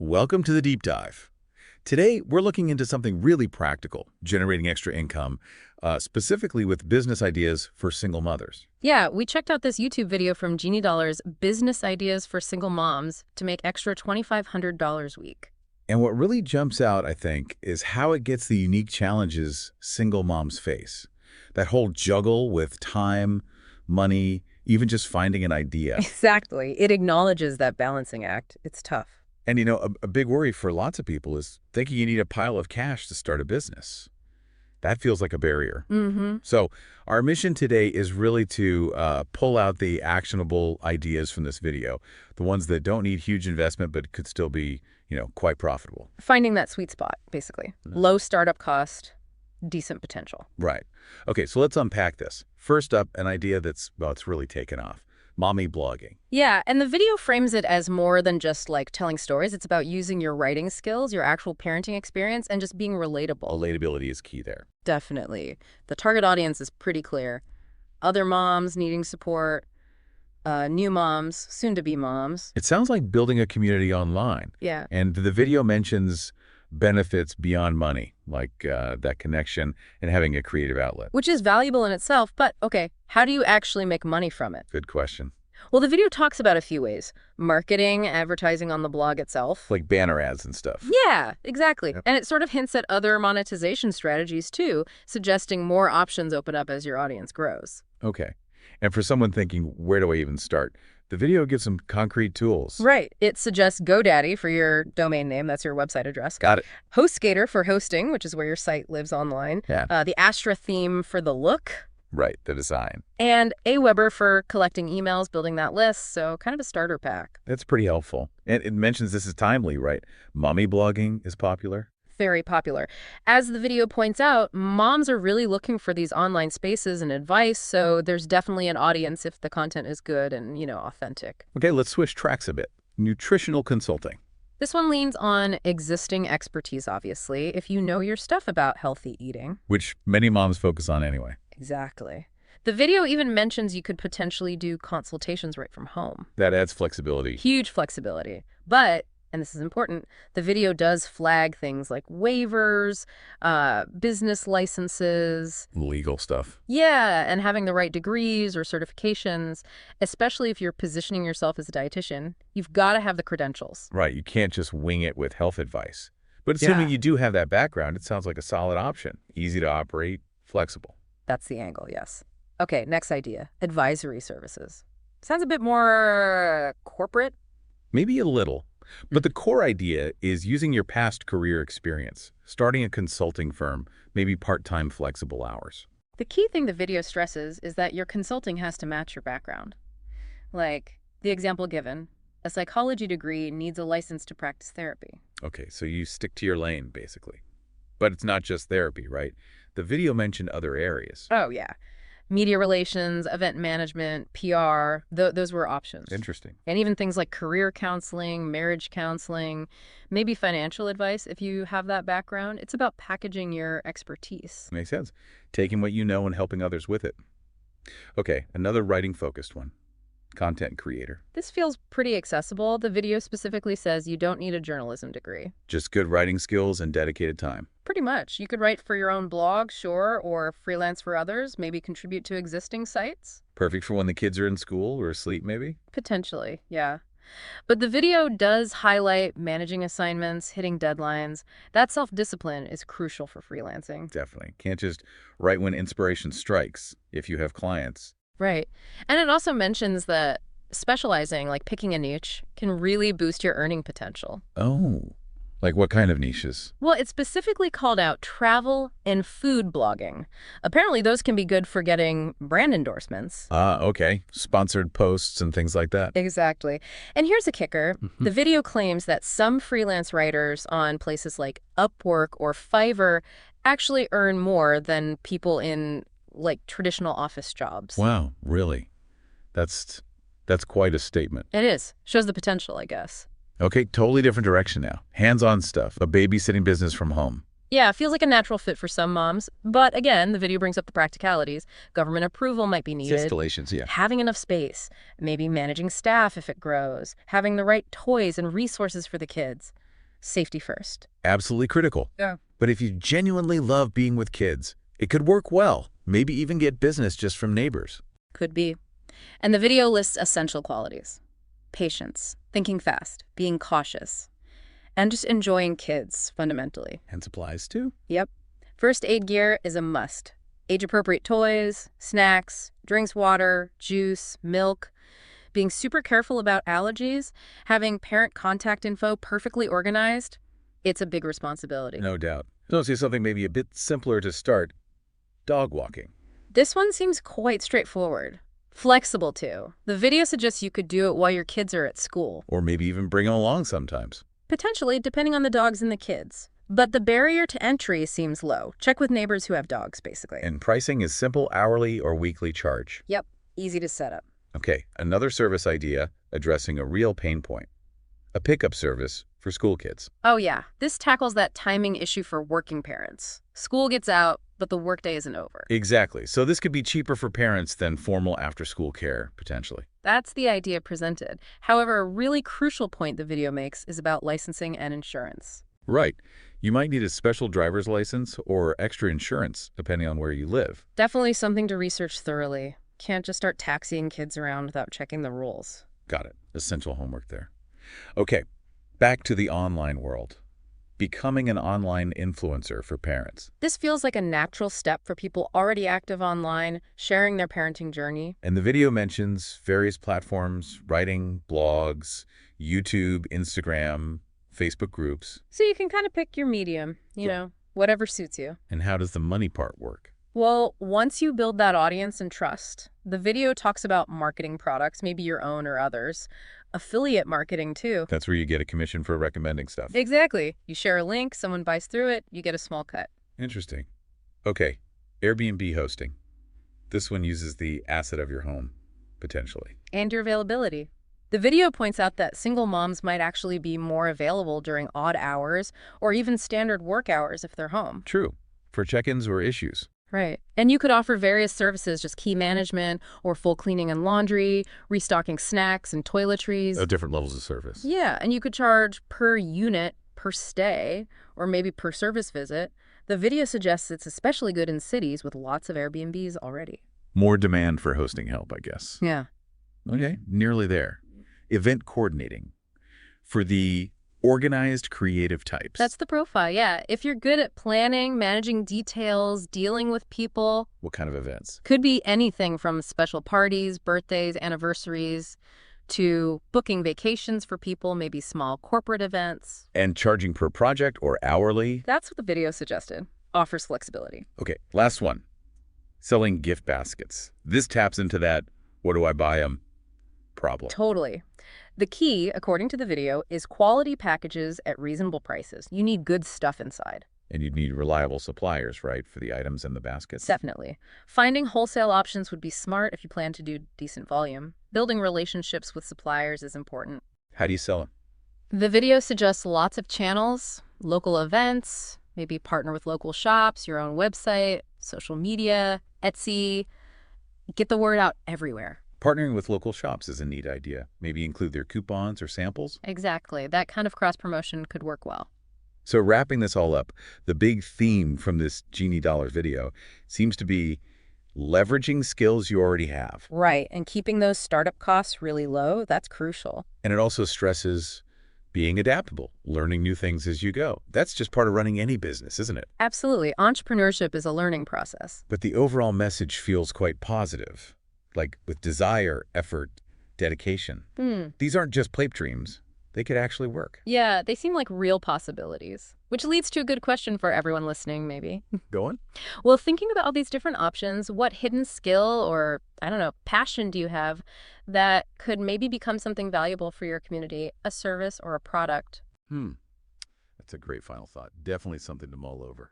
Welcome to the Deep Dive. Today, we're looking into something really practical, generating extra income, specifically with business ideas for single mothers. Yeah, we checked out this YouTube video from Jeannie Dollar's Business Ideas for Single Moms to make extra $2,500 a week. And what really jumps out, I think, is how it gets the unique challenges single moms face. That whole juggle with time, money, even just finding an idea. Exactly. It acknowledges that balancing act. It's tough. And you know, a big worry for lots of people is thinking you need a pile of cash to start a business. That feels like a barrier. Mm-hmm. So our mission today is really to pull out the actionable ideas from this video, the ones that don't need huge investment but could still be, quite profitable. Finding that sweet spot, basically. Low startup cost, decent potential. Right. Okay, so let's unpack this. First up, an idea it's really taken off. Mommy blogging. Yeah, and the video frames it as more than just like telling stories. It's about using your writing skills, your actual parenting experience, and just being relatable. Relatability is key there. Definitely. The target audience is pretty clear. Other moms needing support, new moms, soon-to-be moms. It sounds like building a community online. Yeah. And the video mentions benefits beyond money, like that connection and having a creative outlet. Which is valuable in itself, but okay, how do you actually make money from it? Good question. Well, the video talks about a few ways. Marketing, advertising on the blog itself. Like banner ads and stuff. Yeah, exactly. Yep. And it sort of hints at other monetization strategies too, suggesting more options open up as your audience grows. Okay. And for someone thinking, where do I even start? The video gives some concrete tools. Right. It suggests GoDaddy for your domain name. That's your website address. Got it. HostGator for hosting, which is where your site lives online. Yeah. The Astra theme for the look. Right, the design. And Aweber for collecting emails, building that list. So kind of a starter pack. That's pretty helpful. And it mentions this is timely, right? Mommy blogging is popular. Very popular. As the video points out, moms are really looking for these online spaces and advice, so there's definitely an audience if the content is good and, authentic. Okay, let's switch tracks a bit. Nutritional consulting. This one leans on existing expertise, obviously, if you know your stuff about healthy eating. Which many moms focus on anyway. Exactly. The video even mentions you could potentially do consultations right from home. That adds flexibility. Huge flexibility. But, and this is important, the video does flag things like waivers, business licenses. Legal stuff. Yeah, and having the right degrees or certifications, especially if you're positioning yourself as a dietitian, you've got to have the credentials. Right, you can't just wing it with health advice. But assuming you do have that background, it sounds like a solid option. Easy to operate, flexible. That's the angle, yes. Okay, next idea, advisory services. Sounds a bit more corporate. Maybe a little. But the core idea is using your past career experience, starting a consulting firm, maybe part-time flexible hours. The key thing the video stresses is that your consulting has to match your background. Like the example given, a psychology degree needs a license to practice therapy. Okay, so you stick to your lane, basically. But it's not just therapy, right? The video mentioned other areas. Oh, yeah. Media relations, event management, PR, those were options. Interesting. And even things like career counseling, marriage counseling, maybe financial advice if you have that background. It's about packaging your expertise. Makes sense. Taking what you know and helping others with it. Okay, another writing-focused one. Content creator. This feels pretty accessible. The video specifically says you don't need a journalism degree. Just good writing skills and dedicated time. Pretty much. You could write for your own blog, sure, or freelance for others, maybe contribute to existing sites. Perfect for when the kids are in school or asleep, maybe? Potentially, yeah. But the video does highlight managing assignments, hitting deadlines. That self-discipline is crucial for freelancing. Definitely. Can't just write when inspiration strikes if you have clients. Right. And it also mentions that specializing, like picking a niche, can really boost your earning potential. Oh, like what kind of niches? Well, it specifically called out travel and food blogging. Apparently, those can be good for getting brand endorsements. Ah, okay. Sponsored posts and things like that. Exactly. And here's a kicker. The video claims that some freelance writers on places like Upwork or Fiverr actually earn more than people in like traditional office jobs. Wow, really? That's quite a statement. It is. Shows the potential, I guess. Okay, totally different direction now. Hands-on stuff, a babysitting business from home. Yeah, it feels like a natural fit for some moms. But again, the video brings up the practicalities. Government approval might be needed. Installations, yeah. Having enough space. Maybe managing staff if it grows. Having the right toys and resources for the kids. Safety first. Absolutely critical. Yeah. But if you genuinely love being with kids, it could work well, maybe even get business just from neighbors. Could be. And the video lists essential qualities. Patience, thinking fast, being cautious, and just enjoying kids, fundamentally. And supplies too. Yep. First aid gear is a must. Age-appropriate toys, snacks, drinks, water, juice, milk. Being super careful about allergies, having parent contact info perfectly organized, it's a big responsibility. No doubt. So see something maybe a bit simpler to start. Dog walking. This one seems quite straightforward. Flexible, too. The video suggests you could do it while your kids are at school. Or maybe even bring them along sometimes. Potentially, depending on the dogs and the kids. But the barrier to entry seems low. Check with neighbors who have dogs, basically. And pricing is simple hourly or weekly charge. Yep, easy to set up. Okay, another service idea addressing a real pain point. A pickup service for school kids. Oh yeah, this tackles that timing issue for working parents. School gets out, but the workday isn't over. Exactly. So this could be cheaper for parents than formal after-school care, potentially. That's the idea presented. However, a really crucial point the video makes is about licensing and insurance. Right. You might need a special driver's license or extra insurance, depending on where you live. Definitely something to research thoroughly. Can't just start taxiing kids around without checking the rules. Got it. Essential homework there. Okay, back to the online world. Becoming an online influencer for parents. This feels like a natural step for people already active online, sharing their parenting journey. And the video mentions various platforms, writing, blogs, YouTube, Instagram, Facebook groups. So you can kind of pick your medium, whatever suits you. And how does the money part work? Well, once you build that audience and trust, the video talks about marketing products, maybe your own or others. Affiliate marketing, too. That's where you get a commission for recommending stuff. Exactly. You share a link, someone buys through it, you get a small cut. Interesting. Okay, Airbnb hosting. This one uses the asset of your home, potentially. And your availability. The video points out that single moms might actually be more available during odd hours or even standard work hours if they're home. True, for check-ins or issues. Right. And you could offer various services, just key management or full cleaning and laundry, restocking snacks and toiletries. Oh, different levels of service. Yeah, and you could charge per unit, per stay, or maybe per service visit. The video suggests it's especially good in cities with lots of Airbnbs already. More demand for hosting help, I guess. Yeah. Okay, nearly there. Event coordinating. For the organized creative types. That's the profile, yeah. If you're good at planning, managing details, dealing with people. What kind of events? Could be anything from special parties, birthdays, anniversaries, to booking vacations for people, maybe small corporate events. And charging per project or hourly? That's what the video suggested. Offers flexibility. Okay, last one. Selling gift baskets. This taps into that, what do I buy 'em problem. Totally. The key, according to the video, is quality packages at reasonable prices. You need good stuff inside. And you'd need reliable suppliers, right, for the items in the baskets? Definitely. Finding wholesale options would be smart if you plan to do decent volume. Building relationships with suppliers is important. How do you sell them? The video suggests lots of channels, local events, maybe partner with local shops, your own website, social media, Etsy. Get the word out everywhere. Partnering with local shops is a neat idea. Maybe include their coupons or samples? Exactly. That kind of cross-promotion could work well. So wrapping this all up, the big theme from this Genie Dollar video seems to be leveraging skills you already have. Right, and keeping those startup costs really low, that's crucial. And it also stresses being adaptable, learning new things as you go. That's just part of running any business, isn't it? Absolutely. Entrepreneurship is a learning process. But the overall message feels quite positive, like with desire, effort, dedication. These aren't just pipe dreams. They could actually work. Yeah, they seem like real possibilities, which leads to a good question for everyone listening, maybe. Go on. Well, thinking about all these different options, what hidden skill or, I don't know, passion do you have that could maybe become something valuable for your community, a service or a product? That's a great final thought. Definitely something to mull over.